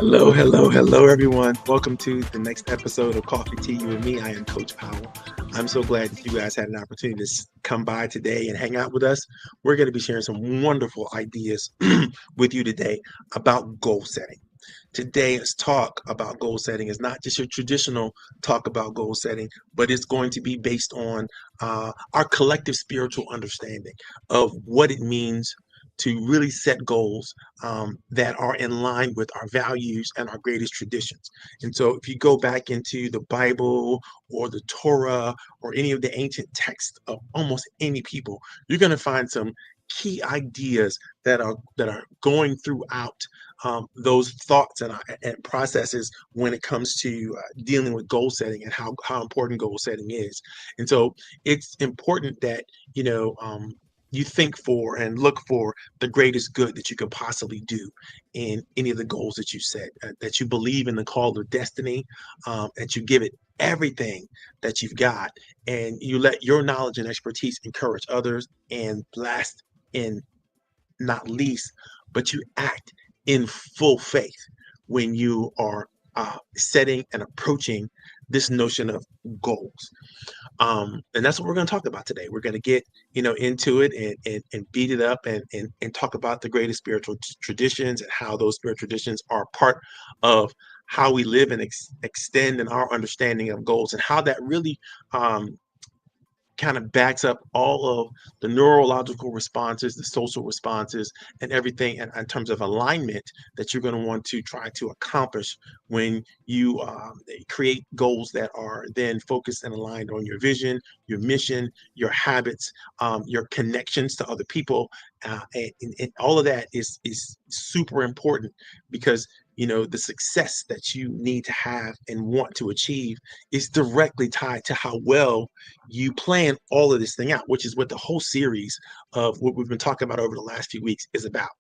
Hello, hello, hello, everyone. Welcome to the next episode of Coffee Tea, You and Me. I am Coach Powell. I'm so glad that you guys had an opportunity to come by today and hang out with us. We're going to be sharing some wonderful ideas with you today about goal setting. Today's talk about goal setting is not just your traditional talk about goal setting, but it's going to be based on our collective spiritual understanding of what it means to really set goals that are in line with our values and our greatest traditions. And so, if you go back into the Bible or the Torah or any of the ancient texts of almost any people, you're going to find some key ideas that are going throughout those thoughts and processes when it comes to dealing with goal setting and how important goal setting is. And so it's important that you think for and look for the greatest good that you can possibly do in any of the goals that you set, that you believe in the call of destiny, that you give it everything that you've got, and you let your knowledge and expertise encourage others, and last and not least, but you act in full faith when you are setting and approaching this notion of goals. And that's what we're going to talk about today. We're going to get into it and beat it up and talk about the greatest spiritual traditions and how those spiritual traditions are part of how we live and extend in our understanding of goals, and how that really kind of backs up all of the neurological responses, the social responses, and everything in terms of alignment that you're going to want to try to accomplish when you create goals that are then focused and aligned on your vision, your mission, your habits, your connections to other people. And all of that is super important, because the success that you need to have and want to achieve is directly tied to how well you plan all of this thing out, which is what the whole series of what we've been talking about over the last few weeks is about.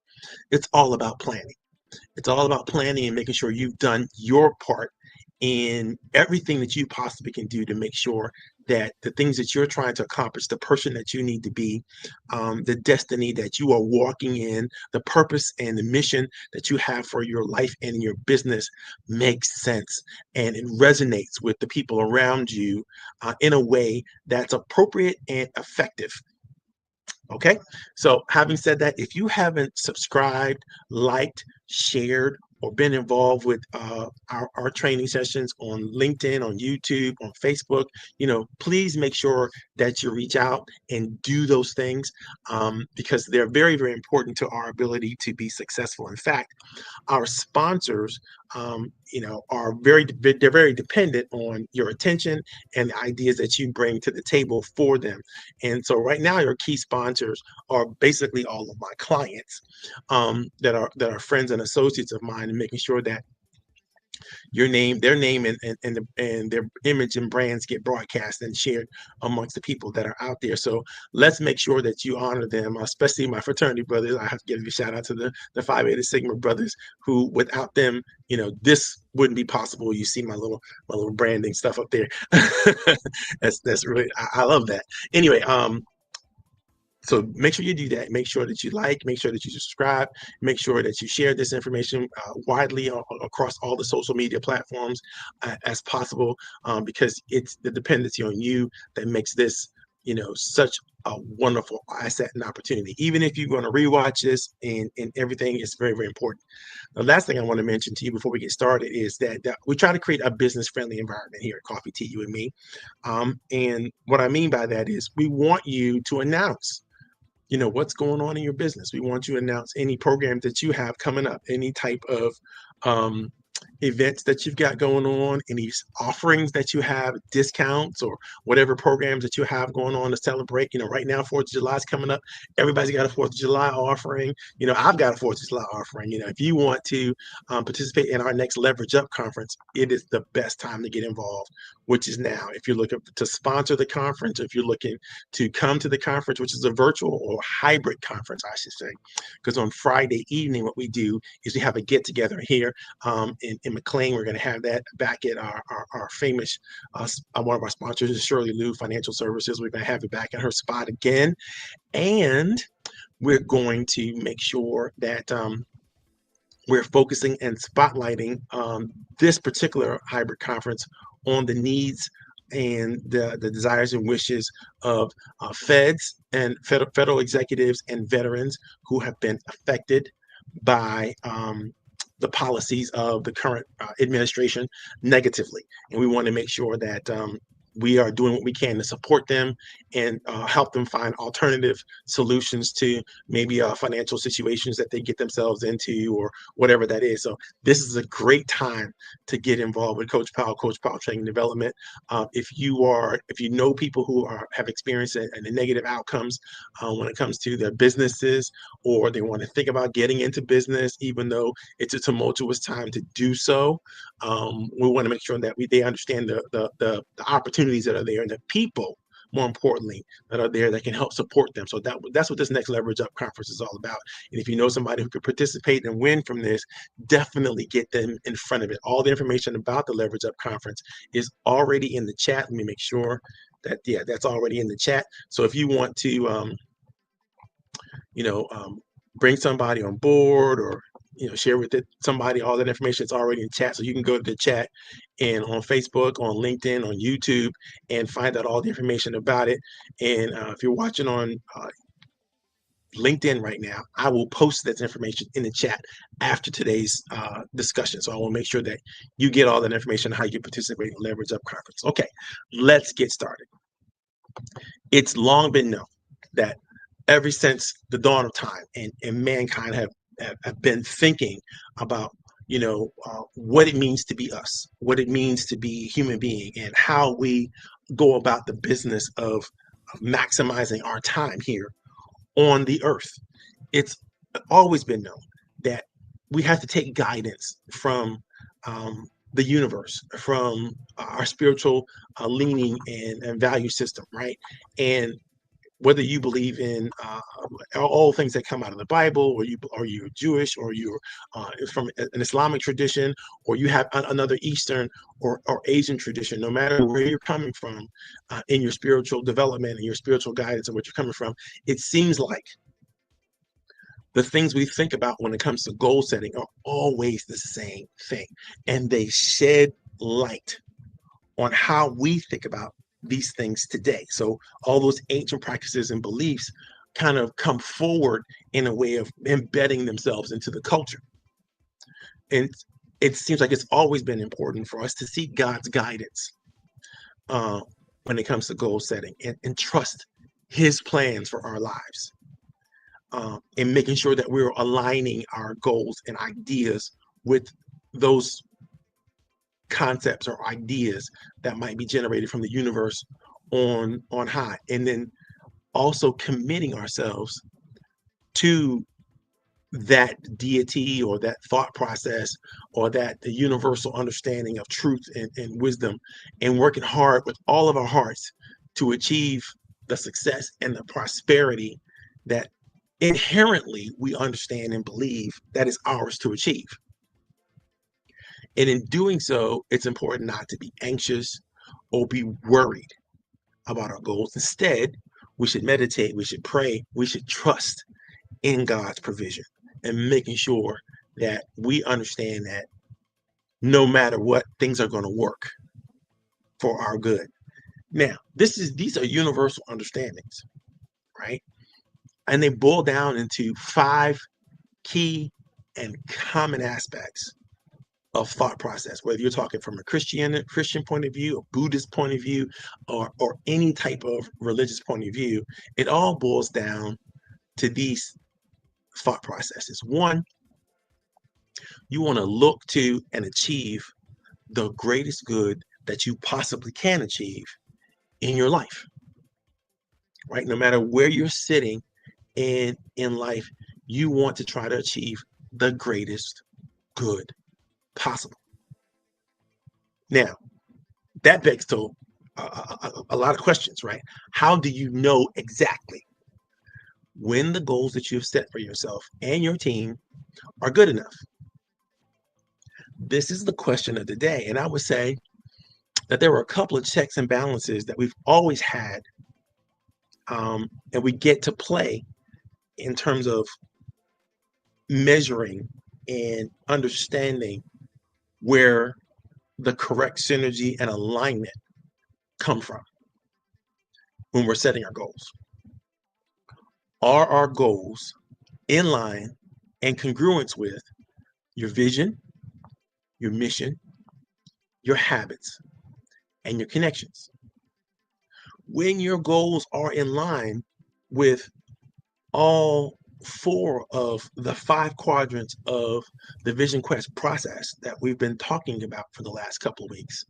It's all about planning. It's all about planning and making sure you've done your part in everything that you possibly can do to make sure that the things that you're trying to accomplish, the person that you need to be, the destiny that you are walking in, the purpose and the mission that you have for your life and your business makes sense, and it resonates with the people around you in a way that's appropriate and effective. Okay, so having said that, if you haven't subscribed, liked, shared, or been involved with our training sessions on LinkedIn, on YouTube, on Facebook, please make sure that you reach out and do those things, because they're very, very important to our ability to be successful. In fact, our sponsors, they're very dependent on your attention and the ideas that you bring to the table for them. And so right now, your key sponsors are basically all of my clients, that are friends and associates of mine, and making sure that their name, and their image and brands get broadcast and shared amongst the people that are out there. So let's make sure that you honor them, especially my fraternity brothers. I have to give a shout out to the Phi Beta Sigma brothers, who without them, this wouldn't be possible. You see my little branding stuff up there. That's really, I love that. Anyway, so make sure you do that. Make sure that you like, make sure that you subscribe, make sure that you share this information widely across all the social media platforms as possible, because it's the dependency on you that makes this, such a wonderful asset and opportunity. Even if you're going to rewatch this and everything, it's very, very important. The last thing I want to mention to you before we get started is that we try to create a business-friendly environment here at Coffee Tea, You and Me. And what I mean by that is we want you to announce what's going on in your business. We want you to announce any programs that you have coming up, any type of events that you've got going on, any offerings that you have, discounts, or whatever programs that you have going on to celebrate. Right now, 4th of July is coming up. Everybody's got a 4th of July offering. I've got a 4th of July offering. If you want to participate in our next Leverage Up conference, it is the best time to get involved, which is now. If you're looking to sponsor the conference, if you're looking to come to the conference, which is a virtual or hybrid conference, I should say, because on Friday evening, what we do is we have a get together here in McLean. We're going to have that back at our famous, one of our sponsors is Shirley Liu Financial Services. We're going to have it back at her spot again. And we're going to make sure that we're focusing and spotlighting this particular hybrid conference on the needs and the desires and wishes of feds and federal executives and veterans who have been affected by the policies of the current administration negatively. And we want to make sure that we are doing what we can to support them and help them find alternative solutions to maybe financial situations that they get themselves into or whatever that is. So this is a great time to get involved with Coach Powell Training Development. If you know people who have experienced the negative outcomes when it comes to their businesses, or they want to think about getting into business, even though it's a tumultuous time to do so, we want to make sure that they understand the opportunities that are there and the people, more importantly, that are there that can help support them. So that's what this next Leverage Up conference is all about. And if you know somebody who could participate and win from this, definitely get them in front of it. All the information about the Leverage Up conference is already in the chat. Let me make sure that, yeah, that's already in the chat. So if you want to, bring somebody on board, or share with somebody all that information, it's already in chat. So you can go to the chat and on Facebook, on LinkedIn, on YouTube, and find out all the information about it. And if you're watching on LinkedIn right now, I will post that information in the chat after today's discussion. So I will make sure that you get all that information on how you participate in Leverage Up Conference. Okay, let's get started. It's long been known that ever since the dawn of time, and mankind have been thinking about what it means to be us, what it means to be a human being, and how we go about the business of maximizing our time here on the earth. It's always been known that we have to take guidance from the universe, from our spiritual leaning and value system, right? And whether you believe in all things that come out of the Bible, or you're Jewish, or you're from an Islamic tradition, or you have another Eastern or Asian tradition, no matter where you're coming from in your spiritual development and your spiritual guidance and what you're coming from, it seems like the things we think about when it comes to goal setting are always the same thing, and they shed light on how we think about these things today. So all those ancient practices and beliefs kind of come forward in a way of embedding themselves into the culture. And it seems like it's always been important for us to seek God's guidance when it comes to goal setting, and trust his plans for our lives, and making sure that we're aligning our goals and ideas with those concepts or ideas that might be generated from the universe on high, and then also committing ourselves to that deity or that thought process or that the universal understanding of truth and wisdom, and working hard with all of our hearts to achieve the success and the prosperity that inherently we understand and believe that is ours to achieve. And in doing so, it's important not to be anxious or be worried about our goals. Instead, we should meditate, we should pray, we should trust in God's provision, and making sure that we understand that no matter what, things are going to work for our good. Now, these are universal understandings, right? And they boil down into 5 key and common aspects of thought process, whether you're talking from a Christian point of view, a Buddhist point of view, or any type of religious point of view. It all boils down to these thought processes. One, you want to look to and achieve the greatest good that you possibly can achieve in your life, right? No matter where you're sitting in life, you want to try to achieve the greatest good possible. Now, that begs to a lot of questions, right? How do you know exactly when the goals that you've set for yourself and your team are good enough? This is the question of the day. And I would say that there were a couple of checks and balances that we've always had, and we get to play in terms of measuring and understanding where the correct synergy and alignment come from when we're setting our goals. Are our goals in line and congruence with your vision, your mission, your habits, and your connections? When your goals are in line with all four of the five quadrants of the VisionQuest process that we've been talking about for the last couple of weeks,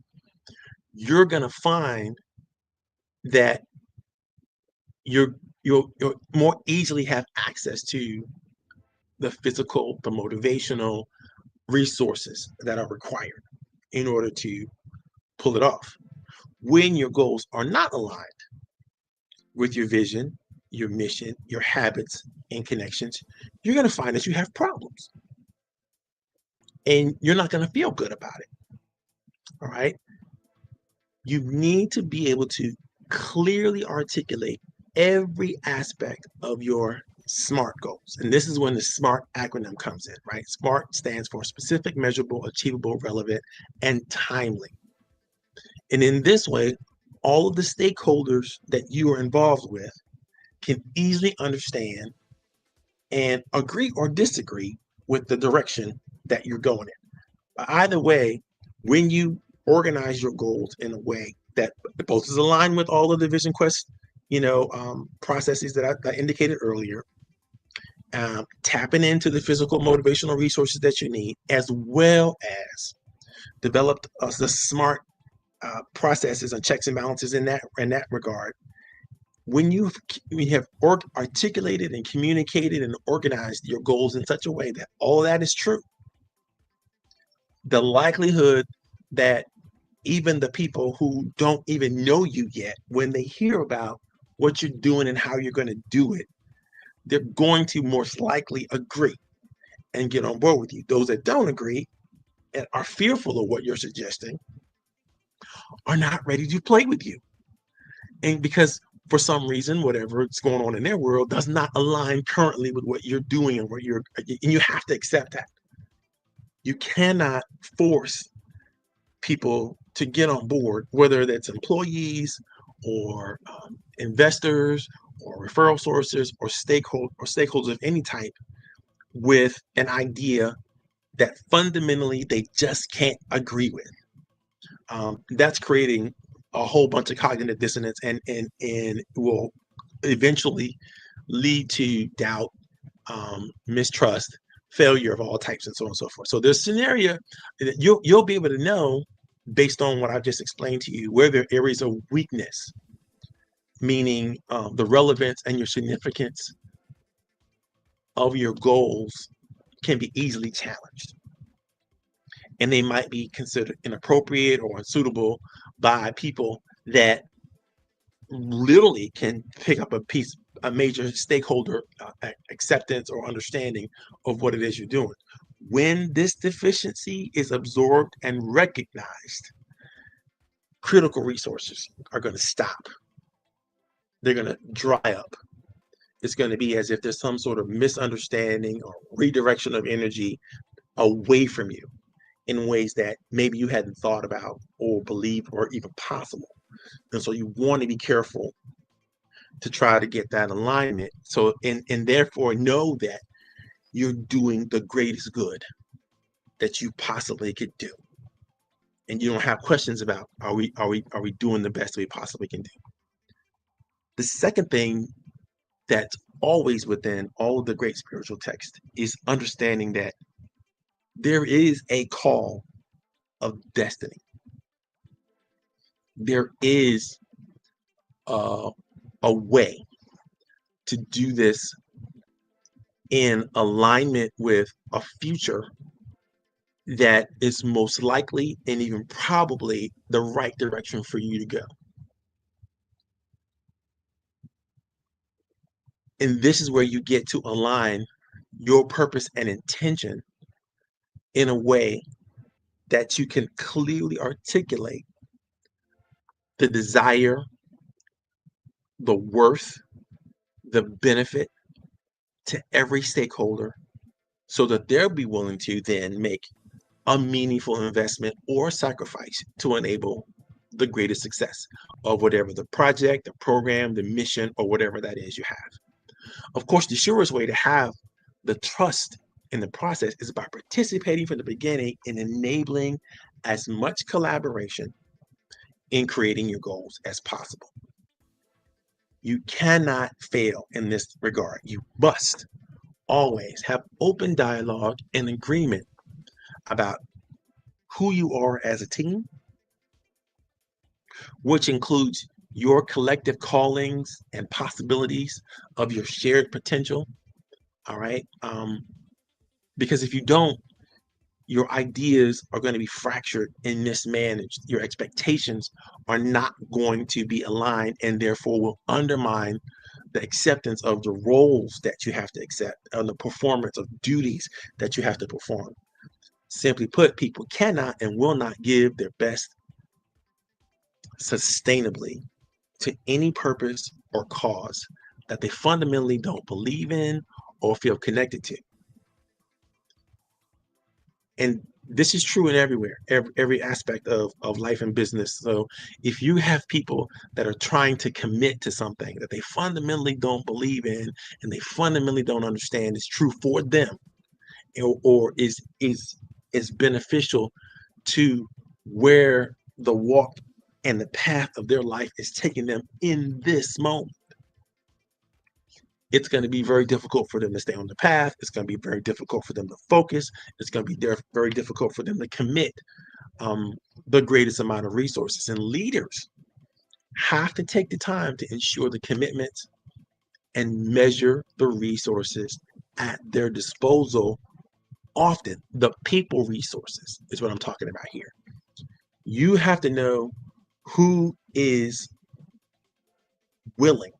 you're going to find that you'll more easily have access to the physical, the motivational resources that are required in order to pull it off. When your goals are not aligned with your vision, your mission, your habits, and connections, you're going to find that you have problems and you're not going to feel good about it. All right. You need to be able to clearly articulate every aspect of your SMART goals. And this is when the SMART acronym comes in, right? SMART stands for specific, measurable, achievable, relevant, and timely. And in this way, all of the stakeholders that you are involved with can easily understand and agree or disagree with the direction that you're going in. But either way, when you organize your goals in a way that both is aligned with all of the VisionQuest, processes that I indicated earlier, tapping into the physical motivational resources that you need, as well as developed the smart processes and checks and balances in that regard. When you have articulated and communicated and organized your goals in such a way that all that is true, the likelihood that even the people who don't even know you yet, when they hear about what you're doing and how you're going to do it, they're going to most likely agree and get on board with you. Those that don't agree and are fearful of what you're suggesting are not ready to play with you. And because for some reason, whatever is going on in their world does not align currently with what you're doing and you have to accept that. You cannot force people to get on board, whether that's employees or investors or referral sources or stakeholders of any type, with an idea that fundamentally they just can't agree with. That's creating a whole bunch of cognitive dissonance and will eventually lead to doubt, mistrust, failure of all types, and so on and so forth. So there's scenario that you'll be able to know based on what I've just explained to you where there are areas of weakness, meaning the relevance and your significance of your goals can be easily challenged. And they might be considered inappropriate or unsuitable by people that literally can pick up a major stakeholder acceptance or understanding of what it is you're doing. When this deficiency is absorbed and recognized, critical resources are going to stop. They're going to dry up. It's going to be as if there's some sort of misunderstanding or redirection of energy away from you in ways that maybe you hadn't thought about or believed or even possible. And so you want to be careful to try to get that alignment. So, and therefore know that you're doing the greatest good that you possibly could do. And you don't have questions about, are we doing the best we possibly can do? The second thing that's always within all of the great spiritual text is understanding that there is a call of destiny. There is a way to do this in alignment with a future that is most likely and even probably the right direction for you to go. And this is where you get to align your purpose and intention in a way that you can clearly articulate the desire, the worth, the benefit to every stakeholder so that they'll be willing to then make a meaningful investment or sacrifice to enable the greatest success of whatever the project, the program, the mission, or whatever that is you have. Of course, the surest way to have the trust in the process is by participating from the beginning and enabling as much collaboration in creating your goals as possible. You cannot fail in this regard. You must always have open dialogue and agreement about who you are as a team, which includes your collective callings and possibilities of your shared potential. All right. Because if you don't, your ideas are going to be fractured and mismanaged. Your expectations are not going to be aligned and therefore will undermine the acceptance of the roles that you have to accept and the performance of duties that you have to perform. Simply put, people cannot and will not give their best sustainably to any purpose or cause that they fundamentally don't believe in or feel connected to. And this is true in every aspect of life and business. So if you have people that are trying to commit to something that they fundamentally don't believe in and they fundamentally don't understand is true for them, or is beneficial to where the walk and the path of their life is taking them in this moment, it's going to be very difficult for them to stay on the path. It's going to be very difficult for them to focus. It's going to be very difficult for them to commit the greatest amount of resources. And leaders have to take the time to ensure the commitments and measure the resources at their disposal. Often, the people resources is what I'm talking about here. You have to know who is willing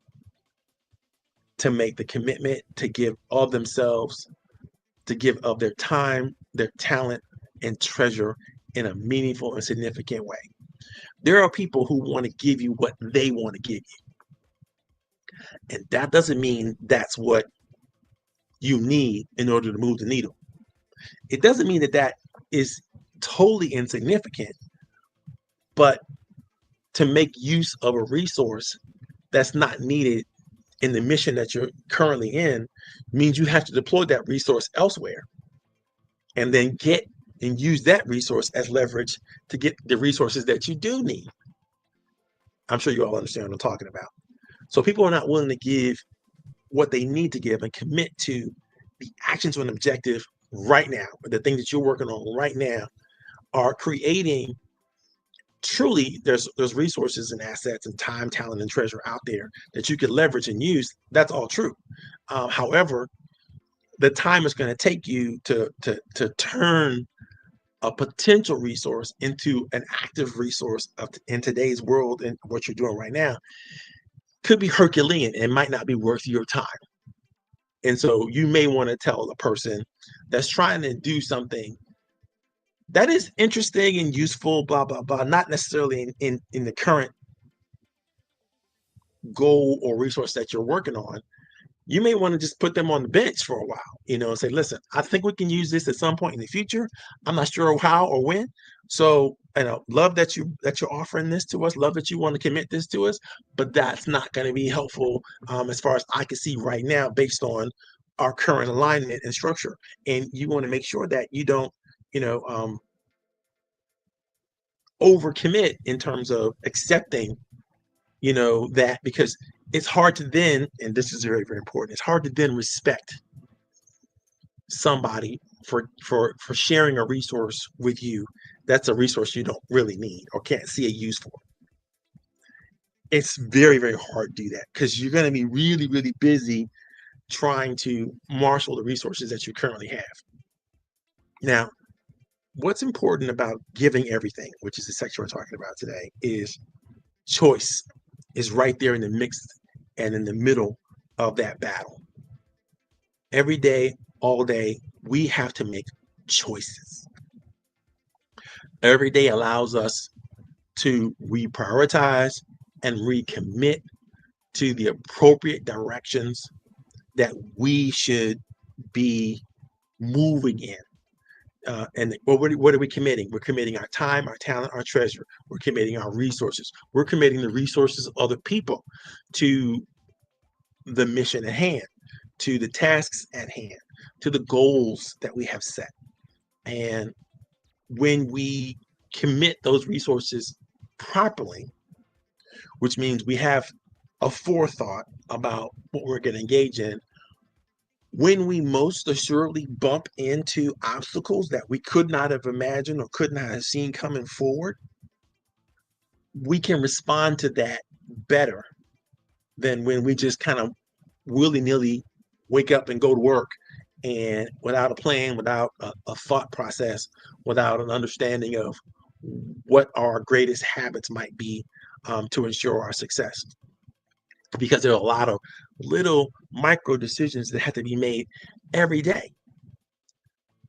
to make the commitment to give of themselves, to give of their time, their talent, and treasure in a meaningful and significant way. There are people who want to give you what they want to give you. And that doesn't mean that's what you need in order to move the needle. It doesn't mean that that is totally insignificant, but to make use of a resource that's not needed in the mission that you're currently in means you have to deploy that resource elsewhere and then get and use that resource as leverage to get the resources that you do need. I'm sure you all understand what I'm talking about. So people are not willing to give what they need to give and commit to the actions of an objective right now. The thing that you're working on right now are creating truly there's resources and assets and time, talent, and treasure out there that you could leverage and use. That's all true. However, the time it's going to take you to turn a potential resource into an active resource in today's world and what you're doing right now could be Herculean and might not be worth your time. And so you may want to tell a person that's trying to do something that is interesting and useful, blah, blah, blah, not necessarily in the current goal or resource that you're working on. You may want to just put them on the bench for a while, and say, listen, I think we can use this at some point in the future. I'm not sure how or when. So, love that you're offering this to us. Love that you want to commit this to us, but that's not going to be helpful as far as I can see right now, based on our current alignment and structure. And you want to make sure that you don't, overcommit in terms of accepting, that, because it's hard to then, and this is very, very important, it's hard to then respect somebody for sharing a resource with you that's a resource you don't really need or can't see a use for. It's very, very hard to do that because you're going to be really, really busy trying to marshal the resources that you currently have. Now, what's important about giving everything, which is the section we're talking about today, is choice is right there in the mix and in the middle of that battle. Every day, all day, we have to make choices. Every day allows us to reprioritize and recommit to the appropriate directions that we should be moving in. And what are we committing? We're committing our time, our talent, our treasure. We're committing our resources. We're committing the resources of other people to the mission at hand, to the tasks at hand, to the goals that we have set. And when we commit those resources properly, which means we have a forethought about what we're going to engage in, when we most assuredly bump into obstacles that we could not have imagined or could not have seen coming forward, we can respond to that better than when we just kind of willy-nilly wake up and go to work and without a plan, without a thought process, without an understanding of what our greatest habits might be to ensure our success. Because there are a lot of little micro decisions that have to be made every day.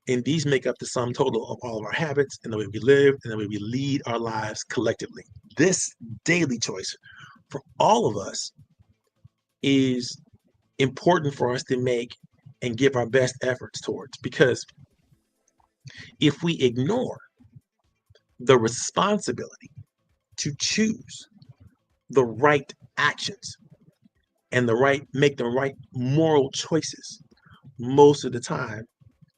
And these make up the sum total of all of our habits and the way we live and the way we lead our lives collectively. This daily choice for all of us is important for us to make and give our best efforts towards, because if we ignore the responsibility to choose the right actions and make the right moral choices most of the time,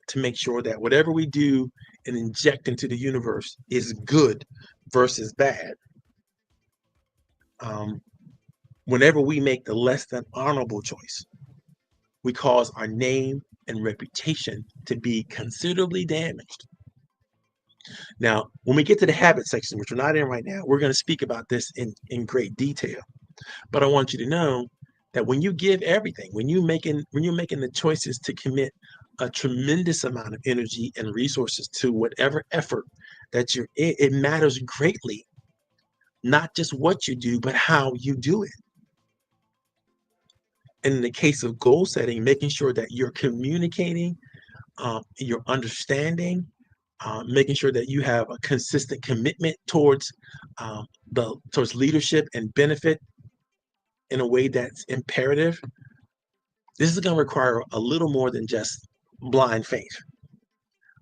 to make sure that whatever we do and inject into the universe is good versus bad, whenever we make the less than honorable choice, we cause our name and reputation to be considerably damaged. Now, when we get to the habit section, which we're not in right now, we're going to speak about this in great detail. But I want you to know that when you give everything, when you're making the choices to commit a tremendous amount of energy and resources to whatever effort that you're in, it matters greatly, not just what you do, but how you do it. And in the case of goal setting, making sure that you're communicating, you're understanding, making sure that you have a consistent commitment towards towards leadership and benefit in a way that's imperative. This is going to require a little more than just blind faith.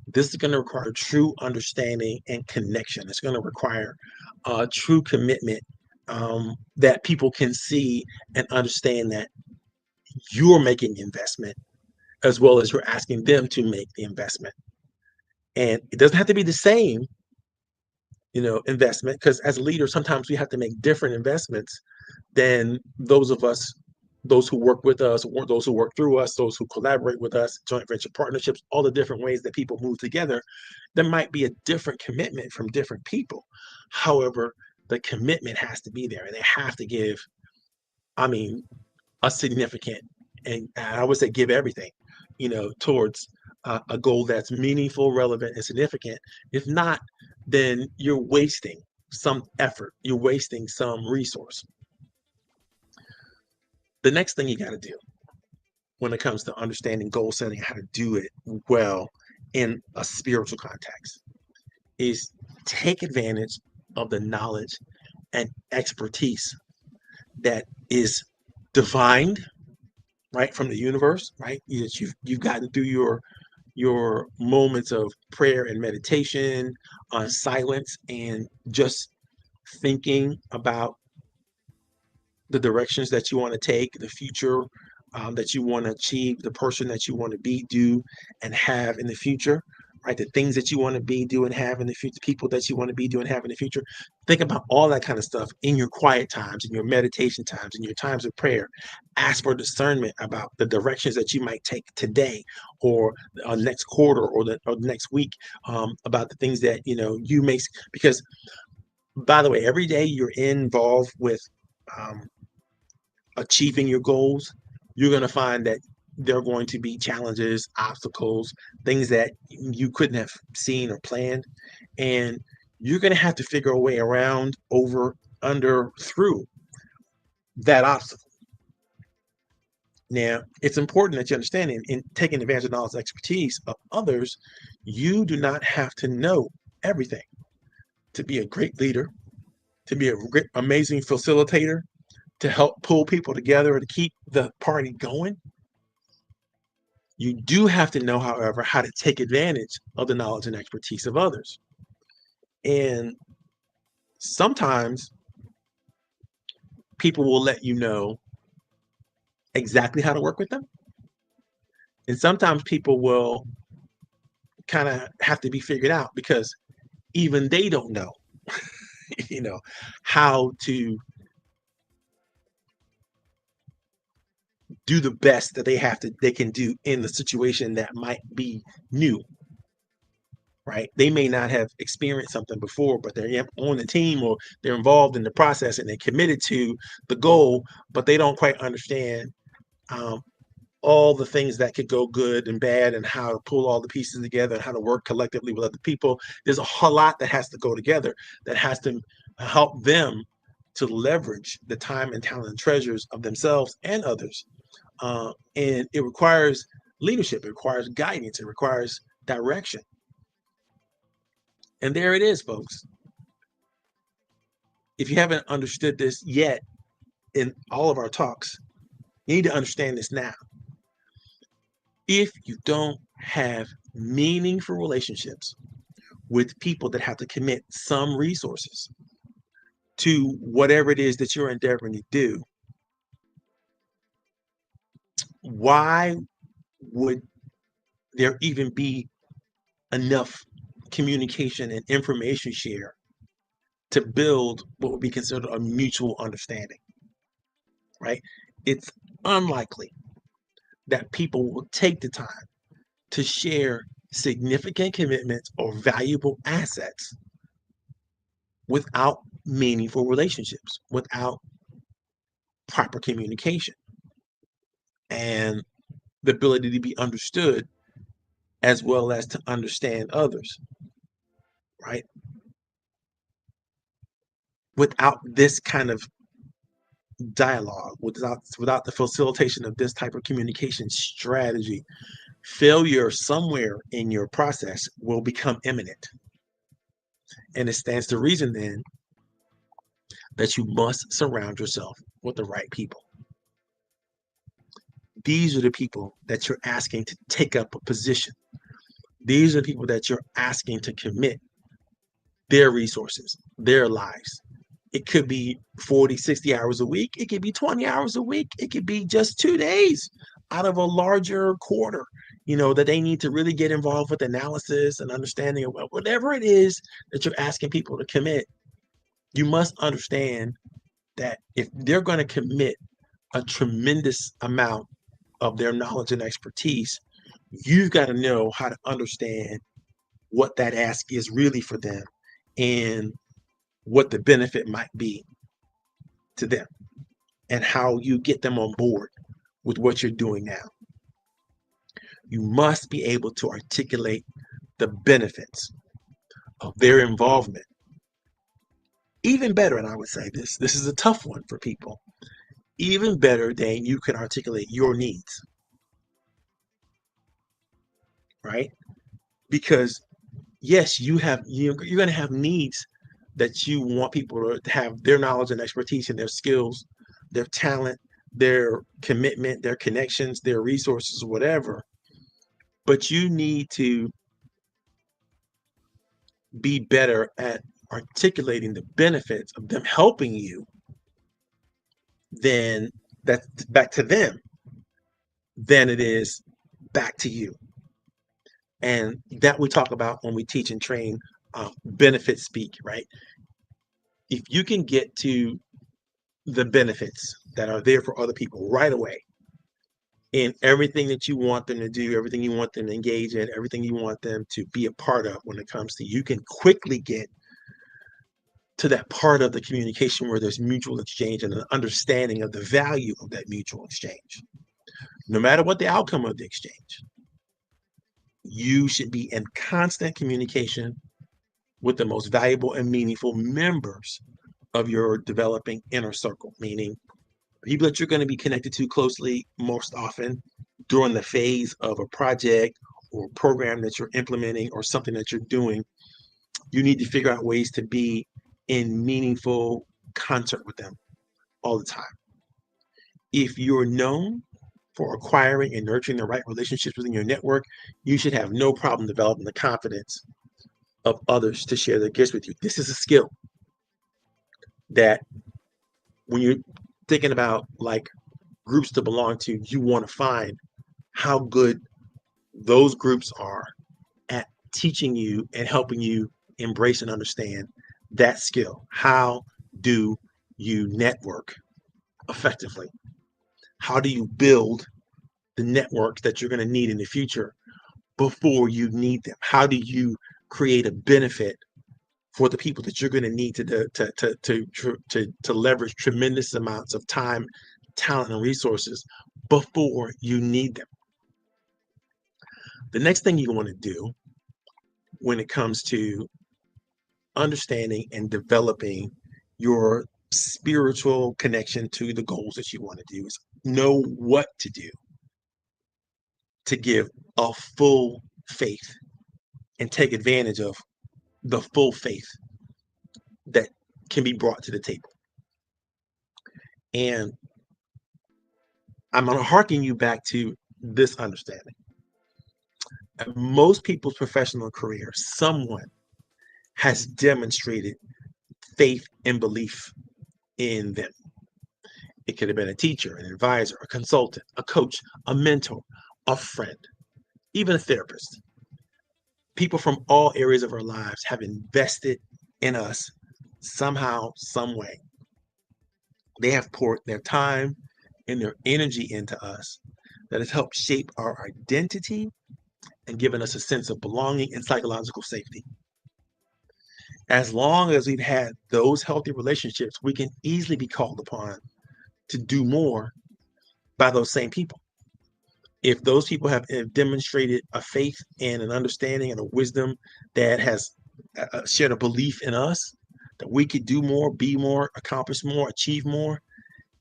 This is going to require true understanding and connection. It's going to require true commitment that people can see and understand that you're making the investment as well as you're asking them to make the investment. And it doesn't have to be the same, investment, because as leaders, sometimes we have to make different investments than those who work with us, or those who work through us, those who collaborate with us, joint venture partnerships, all the different ways that people move together. There might be a different commitment from different people. However, the commitment has to be there, and they have to give, a significant, and I would say give everything, towards a goal that's meaningful, relevant, and significant. If not, then you're wasting some effort, you're wasting some resource. The next thing you got to do when it comes to understanding goal setting, how to do it well in a spiritual context, is take advantage of the knowledge and expertise that is divined, right, from the universe, right? You've gotten through your moments of prayer and meditation, silence, and just thinking about the directions that you want to take, the future that you want to achieve, the person that you want to be, do, and have in the future, right? The things that you want to be, do, and have in the future, people that you want to be, do, and have in the future. Think about all that kind of stuff in your quiet times, in your meditation times, in your times of prayer. Ask for discernment about the directions that you might take today, or next quarter, or the next week, about the things that you make. Because, by the way, every day you're involved with achieving your goals, you're going to find that there are going to be challenges, obstacles, things that you couldn't have seen or planned. And you're going to have to figure a way around, over, under, through that obstacle. Now, it's important that you understand in taking advantage of knowledge and expertise of others, you do not have to know everything to be a great leader, to be a great, amazing facilitator, to help pull people together, to keep the party going. You do have to know, however, how to take advantage of the knowledge and expertise of others. And sometimes people will let you know exactly how to work with them. And sometimes people will kind of have to be figured out because even they don't know, you know, how to do the best that they can do in the situation that might be new, right? They may not have experienced something before, but they're on the team or they're involved in the process and they're committed to the goal, but they don't quite understand um, all the things that could go good and bad and how to pull all the pieces together and how to work collectively with other people. There's a whole lot that has to go together that has to help them to leverage the time and talent and treasures of themselves and others. And it requires leadership, it requires guidance, it requires direction. And there it is, folks. If you haven't understood this yet in all of our talks, you need to understand this now. If you don't have meaningful relationships with people that have to commit some resources to whatever it is that you're endeavoring to do, why would there even be enough communication and information share to build what would be considered a mutual understanding, right? It's unlikely that people will take the time to share significant commitments or valuable assets without meaningful relationships, without proper communication and the ability to be understood as well as to understand others, right? Without this kind of dialogue, without the facilitation of this type of communication strategy, failure somewhere in your process will become imminent. And it stands to reason then that you must surround yourself with the right people. These are the people that you're asking to take up a position. These are the people that you're asking to commit their resources, their lives. It could be 40, 60 hours a week. It could be 20 hours a week. It could be just 2 days out of a larger quarter, that they need to really get involved with analysis and understanding of whatever it is that you're asking people to commit. You must understand that if they're going to commit a tremendous amount of their knowledge and expertise, you've got to know how to understand what that ask is really for them and what the benefit might be to them and how you get them on board with what you're doing now. You must be able to articulate the benefits of their involvement. Even better, and I would say this is a tough one for people, even better than you can articulate your needs, right? Because yes, you're going to have needs that you want people to have their knowledge and expertise and their skills, their talent, their commitment, their connections, their resources, whatever. But you need to be better at articulating the benefits of them helping you than that's back to them than it is back to you. And that we talk about when we teach and train benefit speak, right? If you can get to the benefits that are there for other people right away in everything that you want them to do, everything you want them to engage in, everything you want them to be a part of when it comes to, you can quickly get to that part of the communication where there's mutual exchange and an understanding of the value of that mutual exchange. No matter what the outcome of the exchange, you should be in constant communication with the most valuable and meaningful members of your developing inner circle, meaning people that you're going to be connected to closely most often during the phase of a project or program that you're implementing or something that you're doing. You need to figure out ways to be in meaningful concert with them all the time. If you're known for acquiring and nurturing the right relationships within your network, you should have no problem developing the confidence of others to share their gifts with you. This is a skill that when you're thinking about like groups to belong to, you want to find how good those groups are at teaching you and helping you embrace and understand that skill. How do you network effectively? How do you build the networks that you're going to need in the future before you need them? How do you create a benefit for the people that you're going to need to leverage tremendous amounts of time, talent, and resources before you need them? The next thing you want to do when it comes to understanding and developing your spiritual connection to the goals that you want to do is know what to do to give a full faith and take advantage of the full faith that can be brought to the table. And I'm going to harken you back to this understanding. In most people's professional career, someone has demonstrated faith and belief in them. It could have been a teacher, an advisor, a consultant, a coach, a mentor, a friend, even a therapist. People from all areas of our lives have invested in us somehow, some way. They have poured their time and their energy into us that has helped shape our identity and given us a sense of belonging and psychological safety. As long as we've had those healthy relationships, we can easily be called upon to do more by those same people. If those people have demonstrated a faith and an understanding and a wisdom that has shared a belief in us, that we could do more, be more, accomplish more, achieve more,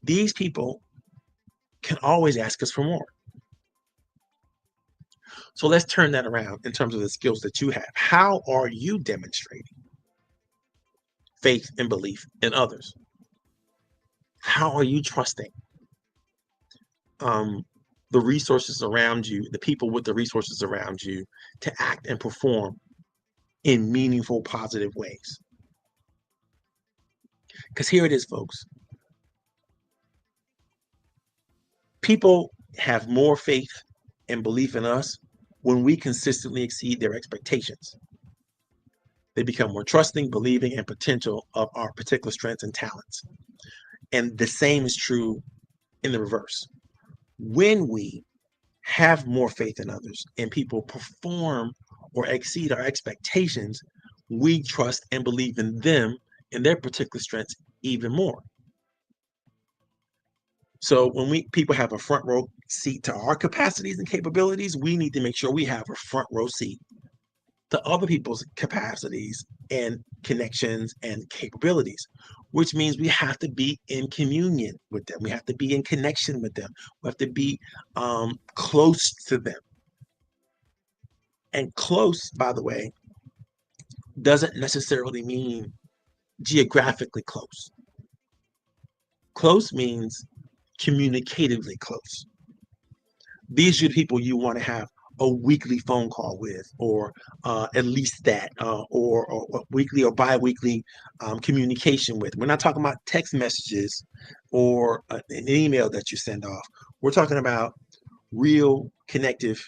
these people can always ask us for more. So let's turn that around in terms of the skills that you have. How are you demonstrating faith and belief in others? How are you trusting the resources around you, the people with the resources around you, to act and perform in meaningful, positive ways? Because here it is, folks. People have more faith and belief in us when we consistently exceed their expectations. They become more trusting, believing, and potential of our particular strengths and talents. And the same is true in the reverse. When we have more faith in others and people perform or exceed our expectations, we trust and believe in them and their particular strengths even more. So when people have a front row seat to our capacities and capabilities, we need to make sure we have a front row seat to other people's capacities and connections and capabilities, which means we have to be in communion with them. We have to be in connection with them. We have to be close to them. And close, by the way, doesn't necessarily mean geographically close. Close means communicatively close. These are the people you want to have a weekly phone call with, or at least that, or weekly or bi-weekly communication with. We're not talking about text messages or an email that you send off. We're talking about real connective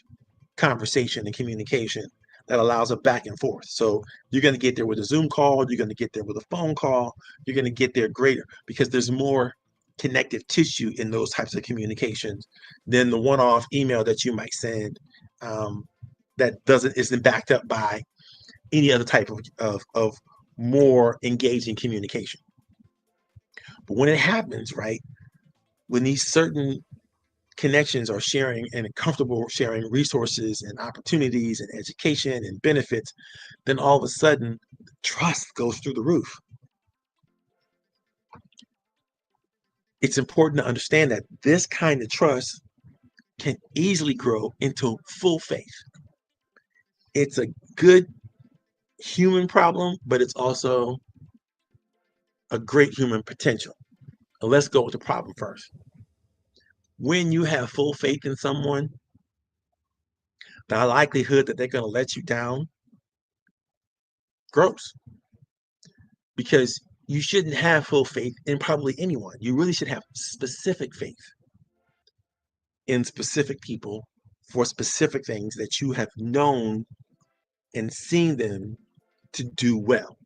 conversation and communication that allows a back and forth. So you're going to get there with a Zoom call, you're going to get there with a phone call, you're going to get there greater because there's more connective tissue in those types of communications than the one-off email that you might send that isn't backed up by any other type of more engaging communication. But when it happens, right, when these certain connections are sharing and comfortable sharing resources and opportunities and education and benefits, then all of a sudden trust goes through the roof. It's important to understand that this kind of trust can easily grow into full faith. It's a good human problem, but it's also a great human potential. Let's go with the problem first. When you have full faith in someone, the likelihood that they're going to let you down grows, because you shouldn't have full faith in probably anyone. You really should have specific faith in specific people for specific things that you have known and seen them to do well.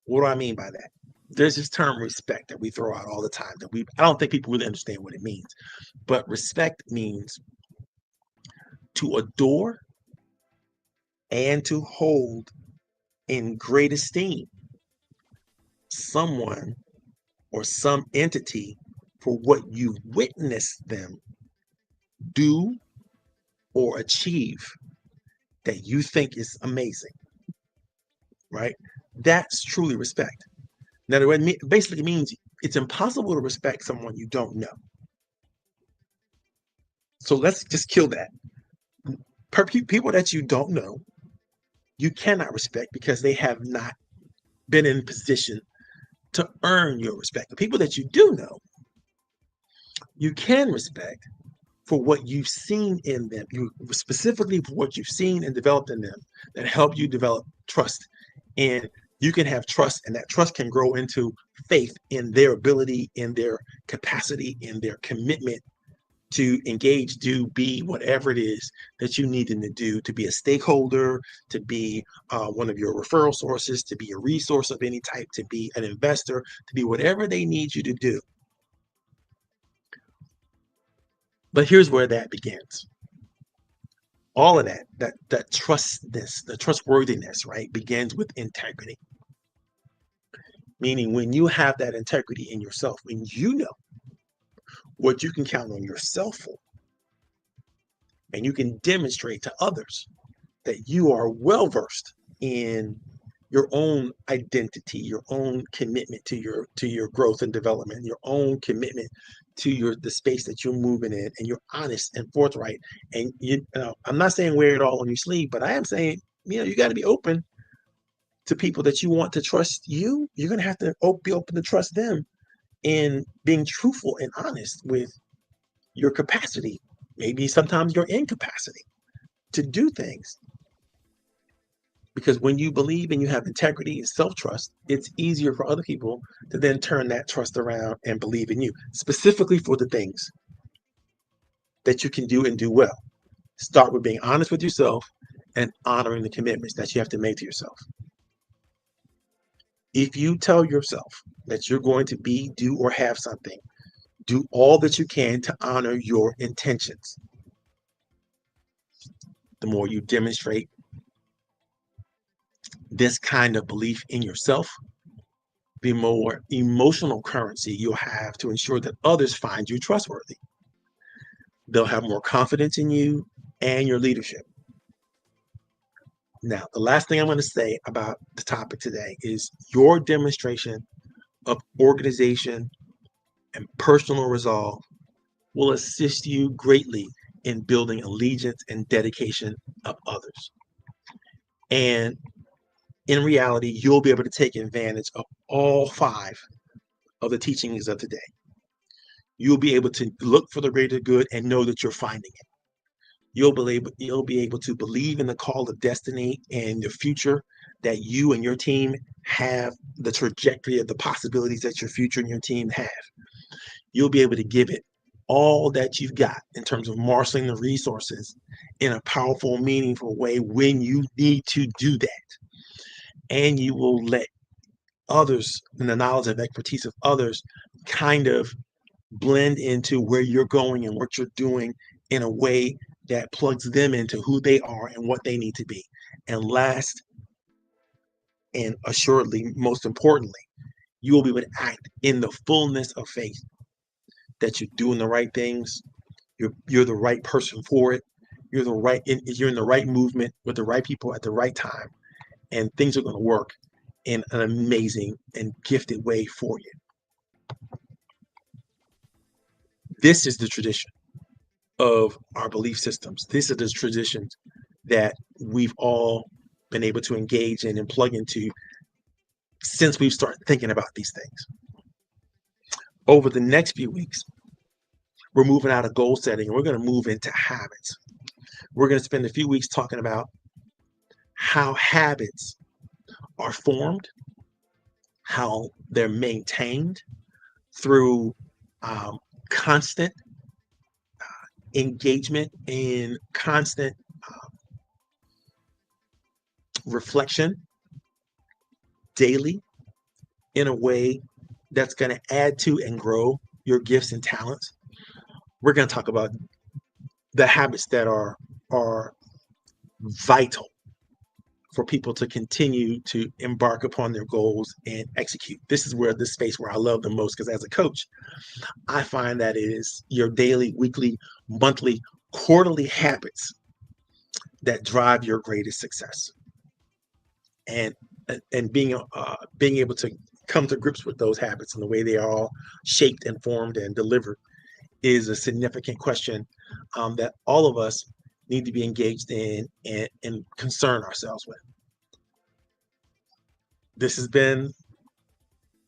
What do I mean by that? There's this term respect that we throw out all the time that I don't think people really understand what it means. But respect means to adore and to hold in great esteem someone or some entity for what you witness them do or achieve that you think is amazing, right? That's truly respect. Now, it basically means it's impossible to respect someone you don't know. So let's just kill that. People that you don't know, you cannot respect because they have not been in position to earn your respect. The people that you do know, you can respect for what you've seen in them, specifically for what you've seen and developed in them that help you develop trust. And you can have trust, and that trust can grow into faith in their ability, in their capacity, in their commitment to engage, do, be whatever it is that you need them to do, to be a stakeholder, to be one of your referral sources, to be a resource of any type, to be an investor, to be whatever they need you to do. But here's where that begins. All of that trustness, the trustworthiness, right, begins with integrity. Meaning when you have that integrity in yourself, when you know what you can count on yourself for, and you can demonstrate to others that you are well versed in your own identity, your own commitment to your growth and development, your own commitment to the space that you're moving in, and you're honest and forthright. And I'm not saying wear it all on your sleeve, but I am saying, you got to be open to people that you want to trust you. You're going to have to be open to trust them in being truthful and honest with your capacity, maybe sometimes your incapacity to do things. Because when you believe and you have integrity and self-trust, it's easier for other people to then turn that trust around and believe in you, specifically for the things that you can do and do well. Start with being honest with yourself and honoring the commitments that you have to make to yourself. If you tell yourself that you're going to be, do, or have something, do all that you can to honor your intentions. The more you demonstrate this kind of belief in yourself, the more emotional currency you'll have to ensure that others find you trustworthy. They'll have more confidence in you and your leadership. Now, the last thing I'm going to say about the topic today is your demonstration of organization and personal resolve will assist you greatly in building allegiance and dedication of others. And in reality, you'll be able to take advantage of all 5 of the teachings of today. You'll be able to look for the greater good and know that you're finding it. You'll be able to believe in the call of destiny and the future that you and your team have, the trajectory of the possibilities that your future and your team have. You'll be able to give it all that you've got in terms of marshaling the resources in a powerful, meaningful way when you need to do that. And you will let others and the knowledge and expertise of others kind of blend into where you're going and what you're doing in a way that plugs them into who they are and what they need to be. And last and assuredly, most importantly, you will be able to act in the fullness of faith that you're doing the right things. You're the right person for it. You're in the right movement with the right people at the right time, and things are going to work in an amazing and gifted way for you. This is the tradition of our belief systems. These are the traditions that we've all been able to engage in and plug into since we've started thinking about these things. Over the next few weeks, we're moving out of goal setting and we're going to move into habits. We're going to spend a few weeks talking about how habits are formed, how they're maintained through constant engagement and constant reflection daily in a way that's going to add to and grow your gifts and talents. We're going to talk about the habits that are vital for people to continue to embark upon their goals and execute. This is where the space where I love the most, because as a coach, I find that it is your daily, weekly, monthly, quarterly habits that drive your greatest success. And being able to come to grips with those habits and the way they are all shaped and formed and delivered is a significant question that all of us need to be engaged in and concern ourselves with. This has been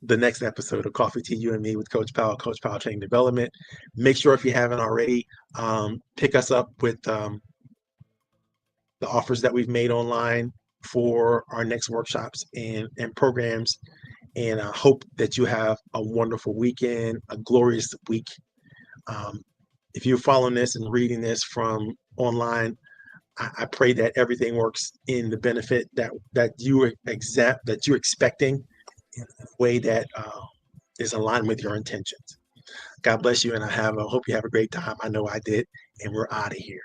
the next episode of Coffee Tea, You and Me with Coach Powell Training Development. Make sure, if you haven't already, pick us up with the offers that we've made online for our next workshops and programs. And I hope that you have a wonderful weekend, a glorious week. If you're following this and reading this from online, I pray that everything works in the benefit that you're expecting in a way that is aligned with your intentions. God bless you, and I hope you have a great time. I know I did, and we're out of here.